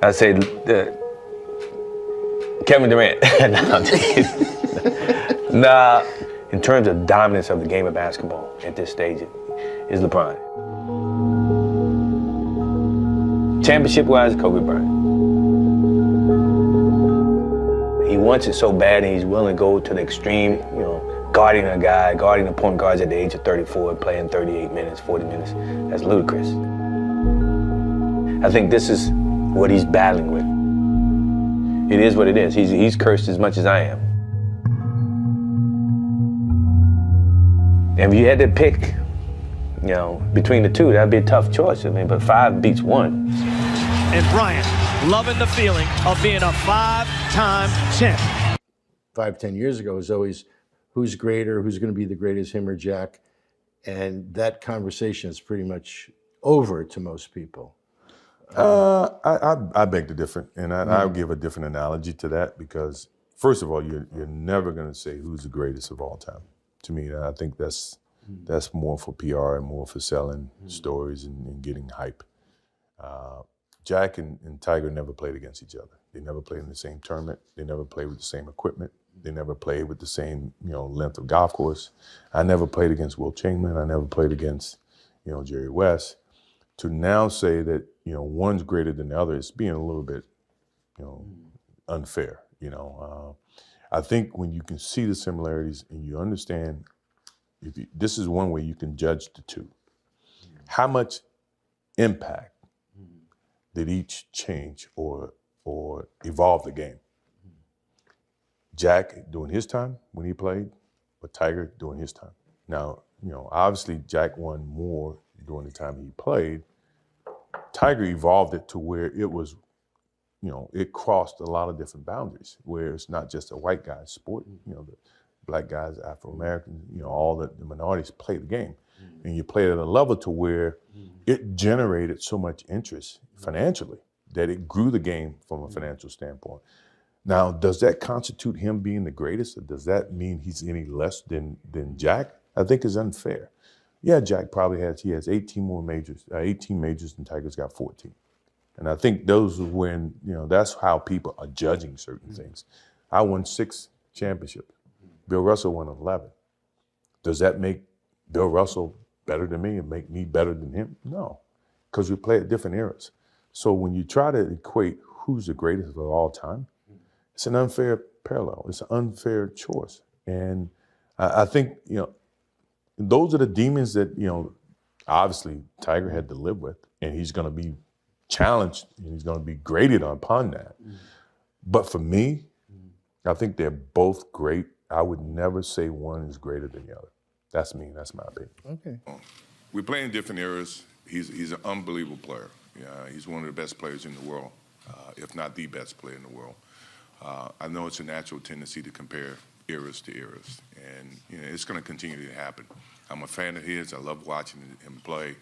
I say Kevin Durant. No, I'm just kidding. Nah, in terms of dominance of the game of basketball at this stage, is LeBron. Championship-wise, Kobe Bryant. He wants it so bad, and he's willing to go to the extreme, guarding a guy, guarding the point guards at the age of 34, playing 38 minutes, 40 minutes. That's ludicrous. I think this is what he's battling with. It is what it is. He's cursed as much as I am. And if you had to pick, between the two, that'd be a tough choice. But 5 beats 1. And Bryant loving the feeling of being a 5-time champ. 5-10 years ago, it was always who's greater, who's going to be the greatest, him or Jack. And that conversation is pretty much over to most people. I beg to differ, and I'll give a different analogy to that because, first of all, you're never going to say who's the greatest of all time. To me, I think that's more for PR and more for selling stories and getting hype. Jack and Tiger never played against each other. They never played in the same tournament. They never played with the same equipment. They never played with the same length of golf course. I never played against Will Chamberlain. I never played against Jerry West. To now say that one's greater than the other is being a little bit unfair. I think when you can see the similarities and you understand, this is one way you can judge the two. How much impact did each change or evolve the game? Jack during his time when he played, or Tiger during his time. Now, obviously Jack won more during the time he played. Tiger evolved it to where it was, it crossed a lot of different boundaries, where it's not just a white guy's sport. The black guys, Afro-Americans, all the minorities play the game. And you play it at a level to where it generated so much interest financially that it grew the game from a financial standpoint. Now, does that constitute him being the greatest, or does that mean he's any less than Jack? I think is unfair. Yeah, Jack probably has 18 more majors, 18 majors, and Tiger's got 14. And I think those are when, that's how people are judging certain things. I won 6 championships. Bill Russell won 11. Does that make Bill Russell better than me and make me better than him? No, because we play at different eras. So when you try to equate who's the greatest of all time, it's an unfair parallel. It's an unfair choice. And I think, those are the demons that, obviously Tiger had to live with, and he's going to be challenged and he's going to be graded upon that. But for me, I think they're both great. I would never say one is greater than the other. That's me. That's my opinion. Okay. We play in different eras. He's an unbelievable player. Yeah, he's one of the best players in the world, if not the best player in the world. I know it's a natural tendency to compare eras to eras, and it's going to continue to happen. I'm a fan of his. I love watching him play,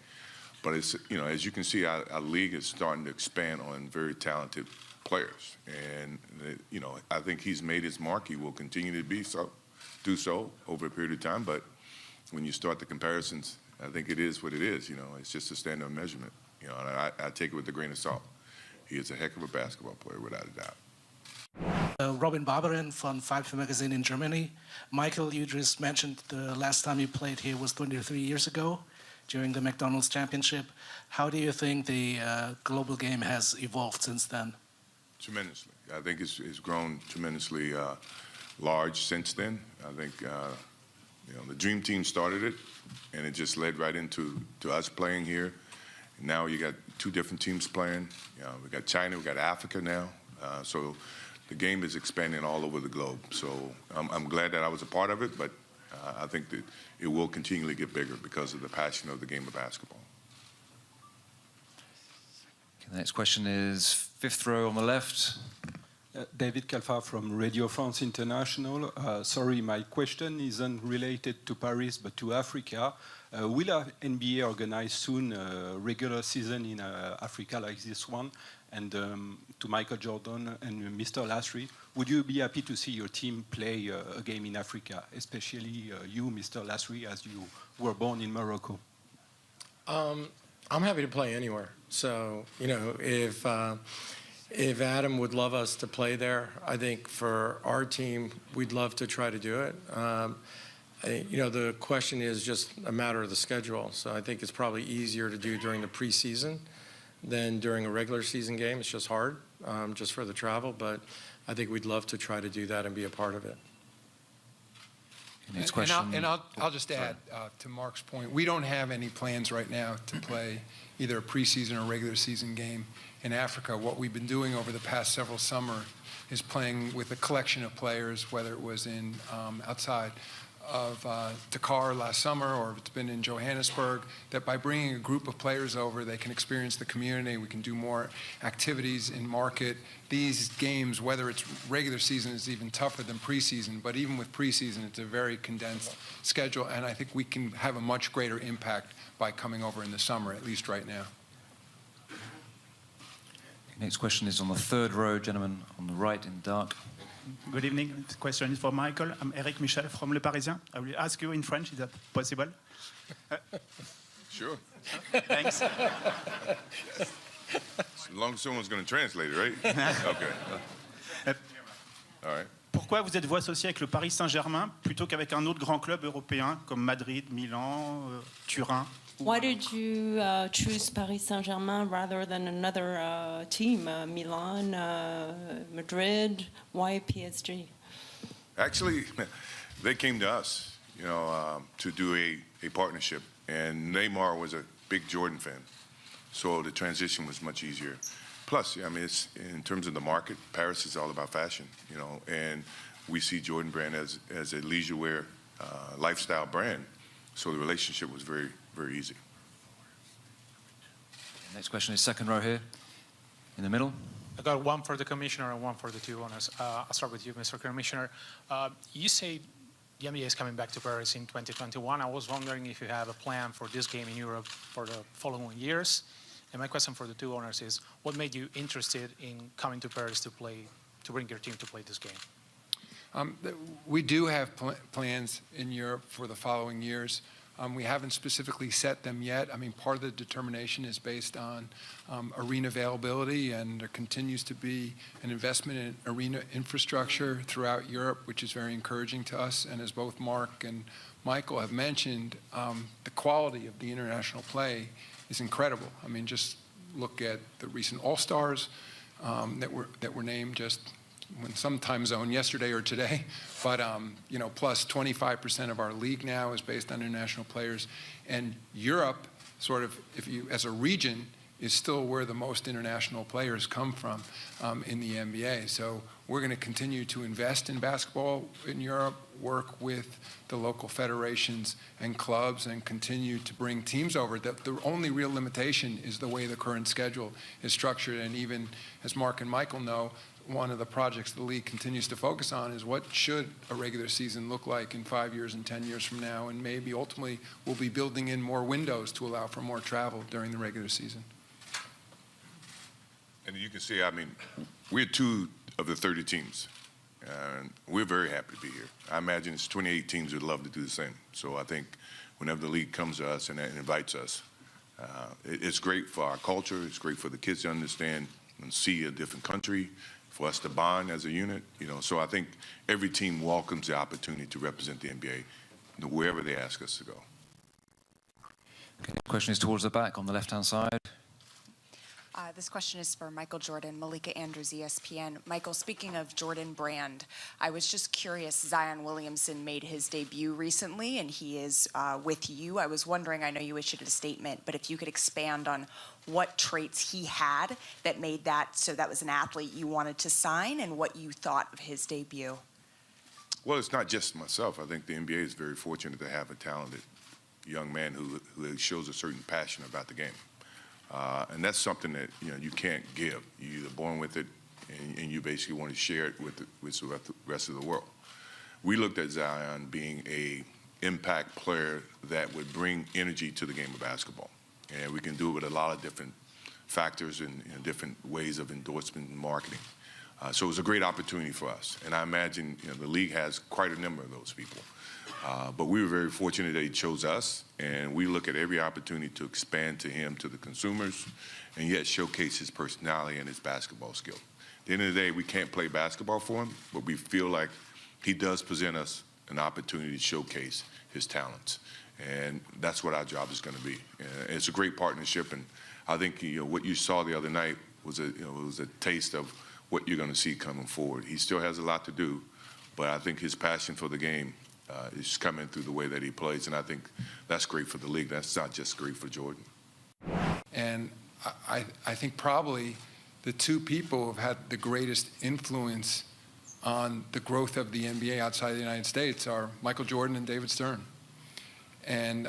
but it's as you can see, our league is starting to expand on very talented players, and I think he's made his mark. He will continue to do so over a period of time. But when you start the comparisons, I think it is what it is. It's just a standard of measurement. And I take it with a grain of salt. He is a heck of a basketball player, without a doubt. Robin Barbaren from Five Magazine in Germany. Michael, you just mentioned the last time you played here was 23 years ago during the McDonald's Championship. How do you think the global game has evolved since then? Tremendously. I think it's grown tremendously large since then. I think the Dream Team started it, and it just led right into us playing here. And now you got 2 different teams playing. We got China, we got Africa now. So the game is expanding all over the globe. So I'm glad that I was a part of it, but I think that it will continually get bigger because of the passion of the game of basketball. Okay, the next question is 5th row on the left. David Kalfa from Radio France International. Sorry, my question isn't related to Paris, but to Africa. Will NBA organize soon a regular season in Africa like this one? And to Michael Jordan and Mr. Lasry, would you be happy to see your team play a game in Africa, especially you, Mr. Lasry, as you were born in Morocco? I'm happy to play anywhere. So, if if Adam would love us to play there, I think for our team, we'd love to try to do it. The question is just a matter of the schedule. So I think it's probably easier to do during the preseason than during a regular season game. It's just hard, just for the travel. But I think we'd love to try to do that and be a part of it. Next question. And I'll just add to Mark's point, we don't have any plans right now to play either a preseason or regular season game in Africa. What we've been doing over the past several summers is playing with a collection of players, whether it was in outside of Dakar last summer or it's been in Johannesburg, that by bringing a group of players over, they can experience the community, we can do more activities in market. These games, whether it's regular season, is even tougher than preseason, but even with preseason, it's a very condensed schedule, and I think we can have a much greater impact by coming over in the summer, at least right now. Next question is on the third row, gentleman on the right in dark. Good evening. This question is for Michael. I'm Eric Michel from Le Parisien. I will ask you in French. Is that possible? Sure. Thanks. As long as someone's going to translate it, right? Okay. All right. Pourquoi vous êtes-vous associé avec le Paris Saint-Germain plutôt qu'avec un autre grand club européen comme Madrid, Milan, Turin? Why did you choose Paris Saint-Germain rather than another team, Milan, Madrid? Why PSG? Actually, they came to us, to do a partnership. And Neymar was a big Jordan fan, so the transition was much easier. Plus, it's in terms of the market, Paris is all about fashion, and we see Jordan brand as a leisure wear lifestyle brand. So the relationship was very, very easy. Next question is second row here, in the middle. I got one for the commissioner and one for the two owners. I'll start with you, Mr. Commissioner. You say the NBA is coming back to Paris in 2021. I was wondering if you have a plan for this game in Europe for the following years. And my question for the two owners is, what made you interested in coming to Paris to bring your team to play this game? We do have plans in Europe for the following years. We haven't specifically set them yet. Part of the determination is based on arena availability, and there continues to be an investment in arena infrastructure throughout Europe, which is very encouraging to us. And as both Mark and Michael have mentioned, the quality of the international play is incredible. Just look at the recent All-Stars that were named just in some time zone yesterday or today, but plus 25% of our league now is based on international players, and Europe, sort of, as a region, is still where the most international players come from in the NBA. So we're going to continue to invest in basketball in Europe, work with the local federations and clubs, and continue to bring teams over. The only real limitation is the way the current schedule is structured, and even as Mark and Michael know, one of the projects the league continues to focus on is what should a regular season look like in 5 years and 10 years from now, and maybe ultimately we'll be building in more windows to allow for more travel during the regular season. And you can see, we're 2 of the 30 teams, and we're very happy to be here. I imagine it's 28 teams would love to do the same. So I think whenever the league comes to us and invites us, it's great for our culture, it's great for the kids to understand and see a different country, for us to bond as a unit, So I think every team welcomes the opportunity to represent the NBA wherever they ask us to go. Okay, question is towards the back on the left-hand side. This question is for Michael Jordan, Malika Andrews, ESPN. Michael, speaking of Jordan Brand, I was just curious, Zion Williamson made his debut recently, and he is with you. I was wondering, I know you issued a statement, but if you could expand on what traits he had that made that so that was an athlete you wanted to sign, and what you thought of his debut. Well, it's not just myself. I think the NBA is very fortunate to have a talented young man who shows a certain passion about the game. And that's something that you can't give. You're either born with it, and you basically want to share it with the rest of the world. We looked at Zion being an impact player that would bring energy to the game of basketball, and we can do it with a lot of different factors and different ways of endorsement and marketing. So it was a great opportunity for us. And I imagine the league has quite a number of those people. But we were very fortunate that he chose us, and we look at every opportunity to expand to him, to the consumers, and yet showcase his personality and his basketball skill. At the end of the day, we can't play basketball for him, but we feel like he does present us an opportunity to showcase his talents. And that's what our job is going to be. It's a great partnership, and I think what you saw the other night was a taste of what you're going to see coming forward. He still has a lot to do, but I think his passion for the game is coming through the way that he plays, and I think that's great for the league. That's not just great for Jordan. And I think probably the two people who have had the greatest influence on the growth of the NBA outside of the United States are Michael Jordan and David Stern. And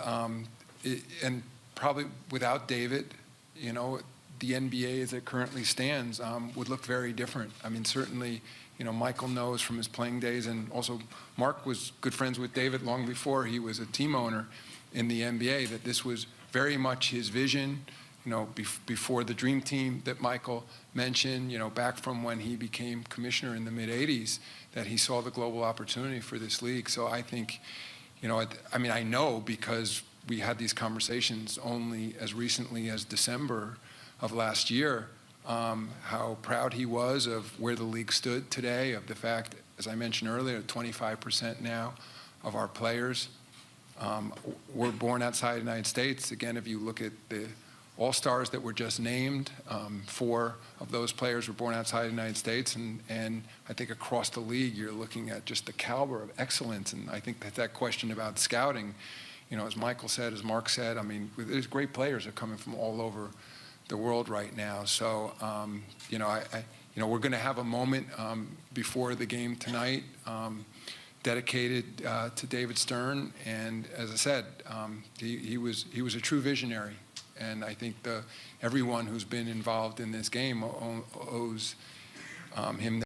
probably without David, the NBA as it currently stands would look very different. I mean, certainly, Michael knows from his playing days, and also Mark was good friends with David long before he was a team owner in the NBA, that this was very much his vision, before the dream team that Michael mentioned, back from when he became commissioner in the mid-'80s, that he saw the global opportunity for this league. So I think, I know because we had these conversations only as recently as December of last year, how proud he was of where the league stood today, of the fact, as I mentioned earlier, 25% now of our players were born outside the United States. Again, if you look at the All-Stars that were just named, 4 of those players were born outside the United States, and I think across the league you're looking at just the caliber of excellence. And I think that question about scouting, as Michael said, as Mark said, there's great players that are coming from all over the world right now. So, we're going to have a moment before the game tonight dedicated to David Stern, and as I said, he was a true visionary, and I think everyone who's been involved in this game owes him